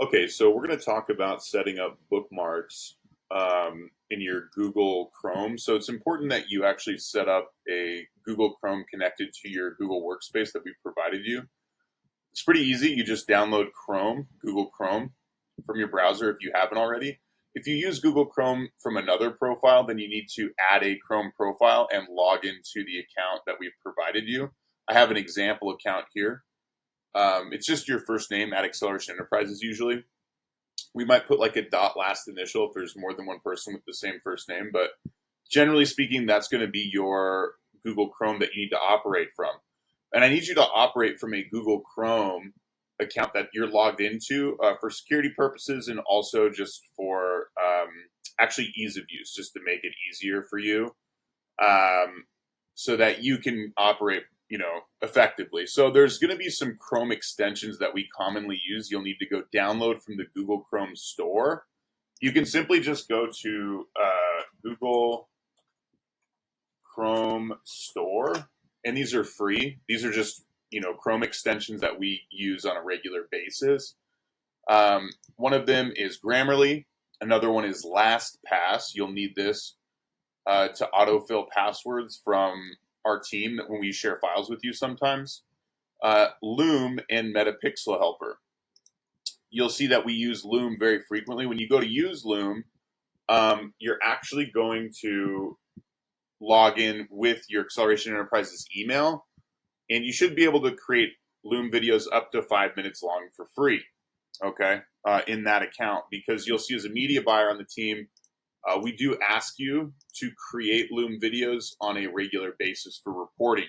Okay, so we're going to talk about setting up bookmarks in your Google Chrome. So it's important that you actually set up a Google Chrome connected to your Google Workspace that we provided you. It's pretty easy. You just download Chrome, Google Chrome, from your browser if you haven't already. If you use Google Chrome from another profile, then you need to add a Chrome profile and log into the account that we've provided you. I have an example account here. It's just your first name at Acceleration Enterprises usually. We might put like a dot last initial if there's more than one person with the same first name, but generally speaking, that's going to be your Google Chrome that you need to operate from. And I need you to operate from a Google Chrome account that you're logged into for security purposes and also just for actually ease of use, just to make it easier for you so that you can operate effectively. So there's going to be some Chrome extensions that we commonly use. You'll need to go download from the Google Chrome store. You can simply just go to Google Chrome store, and these are free. These are just Chrome extensions that we use on a regular basis. One of them is Grammarly. Another one is LastPass. You'll need this to autofill passwords from our team that when we share files with you sometimes. Loom and Metapixel Helper. You'll see that we use Loom very frequently. When you go to use Loom, you're actually going to log in with your Acceleration Enterprises email, and you should be able to create Loom videos up to 5 minutes long for free, okay, in that account, because you'll see as a media buyer on the team, we do ask you to create Loom videos on a regular basis for reporting.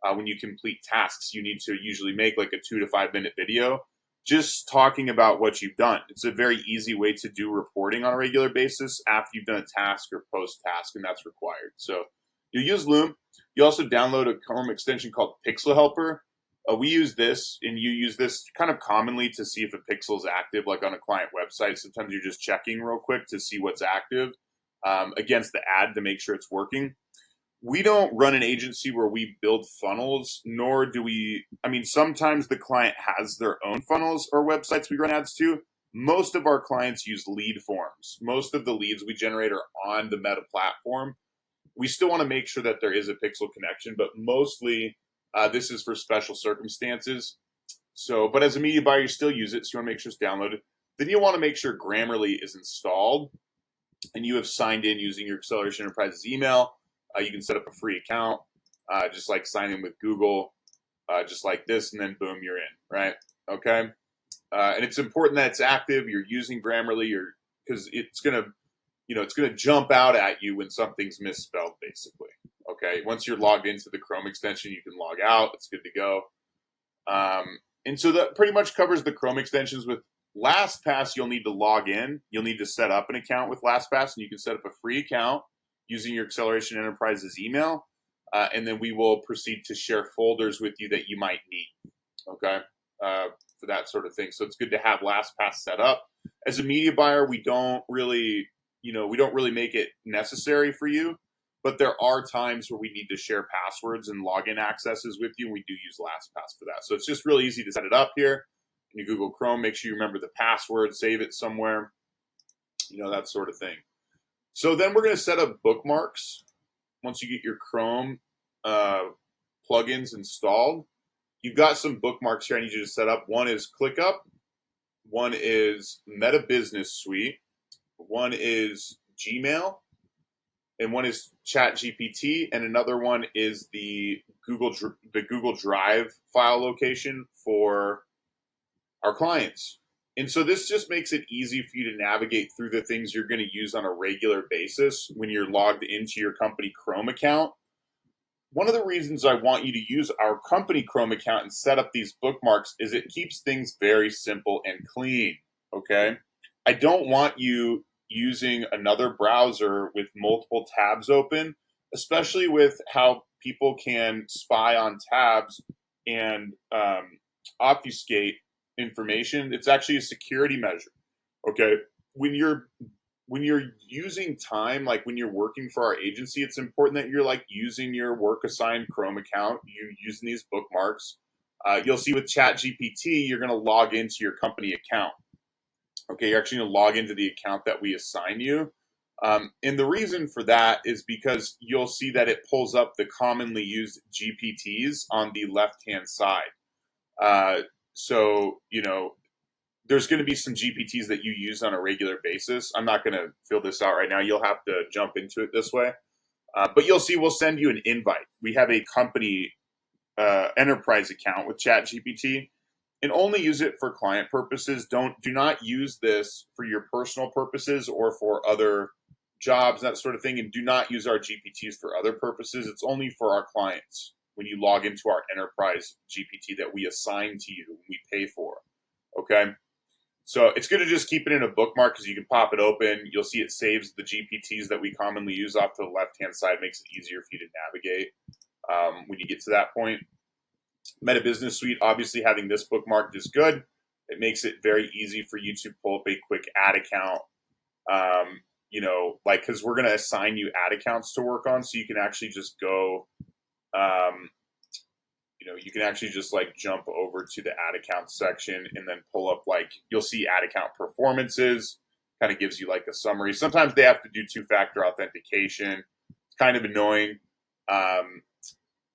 When you complete tasks, you need to usually make like a 2 to 5 minute video just talking about what you've done. It's a very easy way to do reporting on a regular basis after you've done a task or post task, and that's required. So you use Loom. You also download a Chrome extension called Pixel Helper. We use this, and you use this kind of commonly to see if a pixel is active, like on a client website. Sometimes you're just checking real quick to see what's active against the ad to make sure it's working. We don't run an agency where we build funnels, nor do we, sometimes the client has their own funnels or websites we run ads to. Most of our clients use lead forms. Most of the leads we generate are on the Meta platform. We still want to make sure that there is a pixel connection, but mostly this is for special circumstances. So, but as a media buyer, you still use it, so you want to make sure it's downloaded. Then you want to make sure Grammarly is installed and you have signed in using your Acceleration Enterprises email. You can set up a free account, just like sign in with Google, just like this, and then boom, you're in, right? Okay. And it's important that it's active. You're using Grammarly, because it's gonna jump out at you when something's misspelled, basically. Okay. Once you're logged into the Chrome extension, you can log out. It's good to go. And so that pretty much covers the Chrome extensions. With LastPass, you'll need to log in. You'll need to set up an account with LastPass, and you can set up a free account using your Acceleration Enterprises email, and then we will proceed to share folders with you that you might need, okay, for that sort of thing. So it's good to have LastPass set up. As a media buyer, we don't really make it necessary for you, but there are times where we need to share passwords and login accesses with you, and we do use LastPass for that. So it's just really easy to set it up here in your Google Chrome. Make sure you remember the password, save it somewhere, that sort of thing. So then we're going to set up bookmarks. Once you get your Chrome plugins installed, you've got some bookmarks here I need you to set up. One is ClickUp, one is Meta Business Suite, one is Gmail, and one is ChatGPT, and another one is the Google Drive file location for our clients. And so this just makes it easy for you to navigate through the things you're going to use on a regular basis when you're logged into your company Chrome account. One of the reasons I want you to use our company Chrome account and set up these bookmarks is it keeps things very simple and clean, okay? I don't want you using another browser with multiple tabs open, especially with how people can spy on tabs and obfuscate information. It's actually a security measure. Okay. When you're using time, like when you're working for our agency, it's important that you're like using your work assigned Chrome account, you're using these bookmarks. You'll see with ChatGPT, you're going to log into your company account. Okay, you're actually going to log into the account that we assign you. And the reason for that is because you'll see that it pulls up the commonly used GPTs on the left-hand side. Uh, so, there's going to be some GPTs that you use on a regular basis. I'm not going to fill this out right now. You'll have to jump into it this way. But you'll see we'll send you an invite. We have a company enterprise account with ChatGPT, and only use it for client purposes. Do not use this for your personal purposes or for other jobs, that sort of thing. And do not use our GPTs for other purposes. It's only for our clients when you log into our enterprise GPT that we assign to you, we pay for. Okay. So it's good to just keep it in a bookmark because you can pop it open. You'll see it saves the GPTs that we commonly use off to the left-hand side. Makes it easier for you to navigate when you get to that point. Meta Business Suite, obviously having this bookmarked is good. It makes it very easy for you to pull up a quick ad account. Because we're going to assign you ad accounts to work on, so you can actually just go, you can actually just like jump over to the ad account section and then pull up, like, you'll see ad account performances, kind of gives you like a summary. Sometimes they have to do two-factor authentication. It's kind of annoying.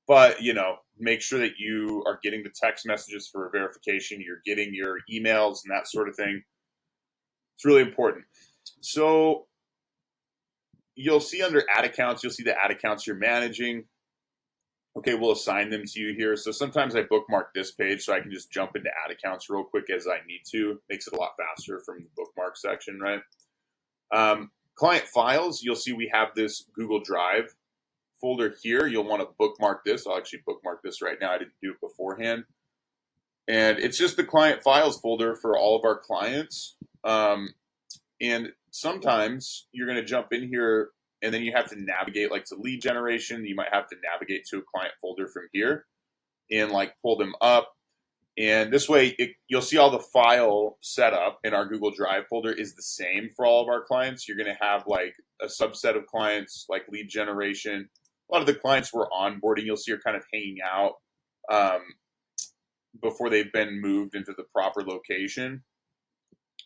But, make sure that you are getting the text messages for verification. You're getting your emails and that sort of thing. It's really important. So you'll see under ad accounts, you'll see the ad accounts you're managing. Okay, we'll assign them to you here. So sometimes I bookmark this page so I can just jump into ad accounts real quick as I need to. Makes it a lot faster from the bookmark section, right? Client files, you'll see we have this Google Drive folder here. You'll want to bookmark this. I'll actually bookmark this right now. I didn't do it beforehand. And it's just the client files folder for all of our clients. And sometimes you're going to jump in here and then you have to navigate like to lead generation. You might have to navigate to a client folder from here and like pull them up. And this way you'll see all the file setup in our Google Drive folder is the same for all of our clients. You're going to have like a subset of clients like lead generation. A lot of the clients we're onboarding, you'll see are kind of hanging out before they've been moved into the proper location.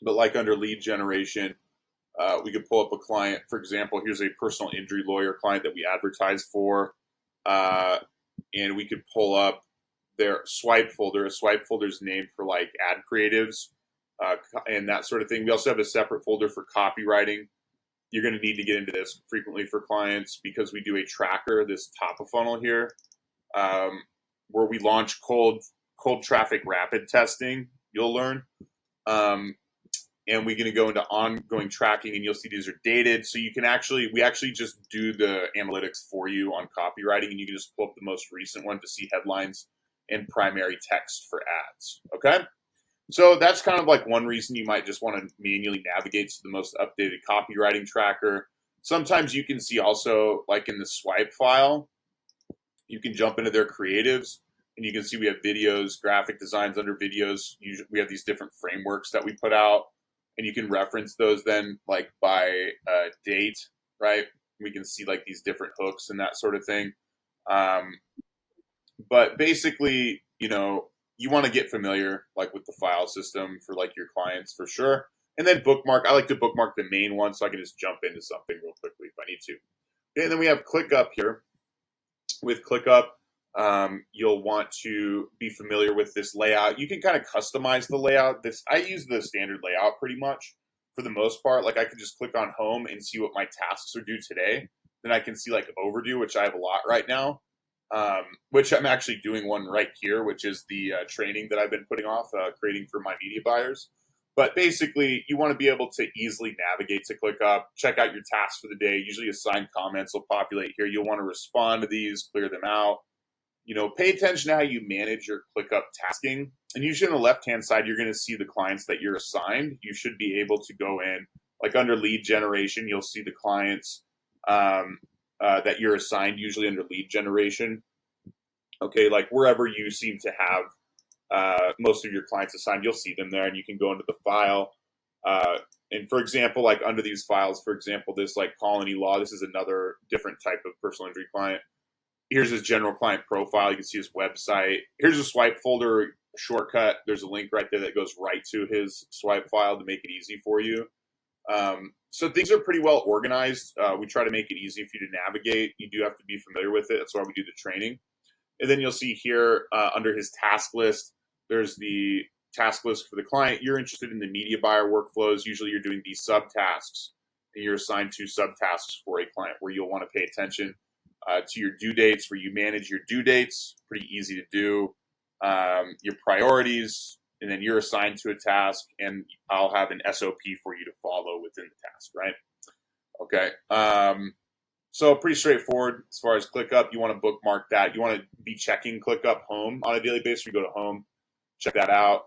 But like under lead generation, we could pull up a client. For example, here's a personal injury lawyer client that we advertise for. And we could pull up their swipe folder. A swipe folder is named for like ad creatives and that sort of thing. We also have a separate folder for copywriting. You're going to need to get into this frequently for clients because we do a tracker, this top of funnel here, where we launch cold traffic rapid testing. You'll learn. And we're going to go into ongoing tracking, and you'll see these are dated. So we actually just do the analytics for you on copywriting, and you can just pull up the most recent one to see headlines and primary text for ads. Okay. So that's kind of like one reason you might just want to manually navigate to the most updated copywriting tracker. Sometimes you can see also like in the swipe file, you can jump into their creatives and you can see we have videos, graphic designs under videos. We have these different frameworks that we put out and you can reference those then like by date, right? We can see like these different hooks and that sort of thing. But basically, you want to get familiar like with the file system for like your clients for sure. And then bookmark. I like to bookmark the main one so I can just jump into something real quickly if I need to. Okay, and then we have ClickUp here. With ClickUp, you'll want to be familiar with this layout. You can kind of customize the layout. I use the standard layout pretty much for the most part. Like I could just click on home and see what my tasks are due today. Then I can see like overdue, which I have a lot right now. Which I'm actually doing one right here, which is the training that I've been putting off, creating for my media buyers. But basically, you want to be able to easily navigate to ClickUp, check out your tasks for the day. Usually assigned comments will populate here. You'll want to respond to these, clear them out. Pay attention to how you manage your ClickUp tasking. And usually on the left-hand side, you're going to see the clients that you're assigned. You should be able to go in, like under lead generation, you'll see the clients that you're assigned, usually under lead generation. Okay, like wherever you seem to have most of your clients assigned, you'll see them there, and you can go into the file. And for example, like under these files, for example, this like Colony Law, this is another different type of personal injury client. Here's his general client profile. You can see his website. Here's a swipe folder. shortcut. There's a link right there that goes right to his swipe file to make it easy for you. So things are pretty well organized. We try to make it easy for you to navigate. You do have to be familiar with it. That's why we do the training. And then you'll see here under his task list, there's the task list for the client. You're interested in the media buyer workflows. Usually you're doing these subtasks, and you're assigned 2 subtasks for a client where you'll want to pay attention to your due dates, where you manage your due dates. Pretty easy to do. Your priorities, and then you're assigned to a task, and I'll have an SOP for you to follow within the task, right? Okay. So pretty straightforward as far as ClickUp. You want to bookmark that. You want to be checking ClickUp Home on a daily basis. You go to Home, check that out.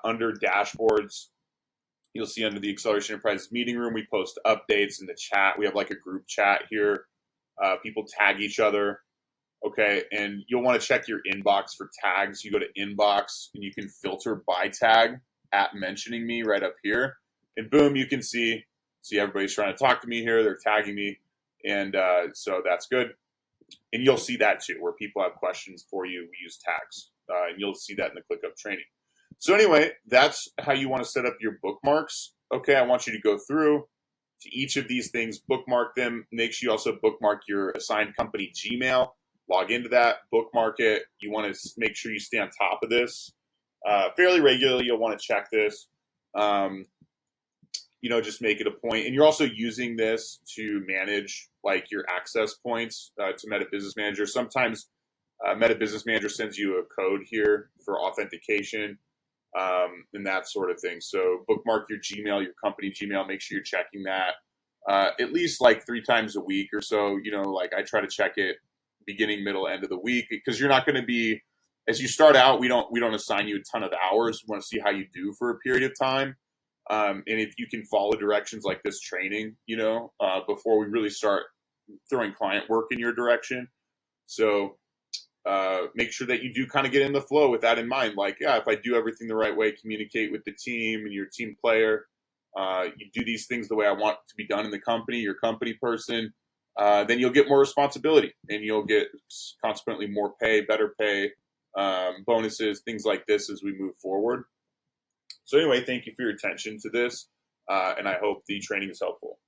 Under Dashboards, you'll see under the Acceleration Enterprise Meeting Room, we post updates in the chat. We have like a group chat here. People tag each other. Okay, and you'll want to check your inbox for tags. You go to inbox, and you can filter by tag at mentioning me right up here. And boom, you can see everybody's trying to talk to me here. They're tagging me. And so that's good. And you'll see that too, where people have questions for you. We use tags. And you'll see that in the ClickUp training. So anyway, that's how you want to set up your bookmarks. Okay, I want you to go through to each of these things, bookmark them. Make sure you also bookmark your assigned company Gmail. Log into that, bookmark it. You want to make sure you stay on top of this. Fairly regularly, you'll want to check this. Just make it a point. And you're also using this to manage like your access points to Meta Business Manager. Sometimes Meta Business Manager sends you a code here for authentication and that sort of thing. So bookmark your Gmail, your company Gmail. Make sure you're checking that at least like 3 times a week or so. Like I try to check it beginning, middle, end of the week, because you're not going to be, as you start out, we don't assign you a ton of hours. We want to see how you do for a period of time. And if you can follow directions like this training, before we really start throwing client work in your direction. So make sure that you do kind of get in the flow with that in mind. Like, yeah, if I do everything the right way, communicate with the team and your team player, you do these things the way I want to be done in the company, your company person, then you'll get more responsibility and you'll get consequently more pay, better pay, bonuses, things like this as we move forward. So anyway, thank you for your attention to this, and I hope the training is helpful.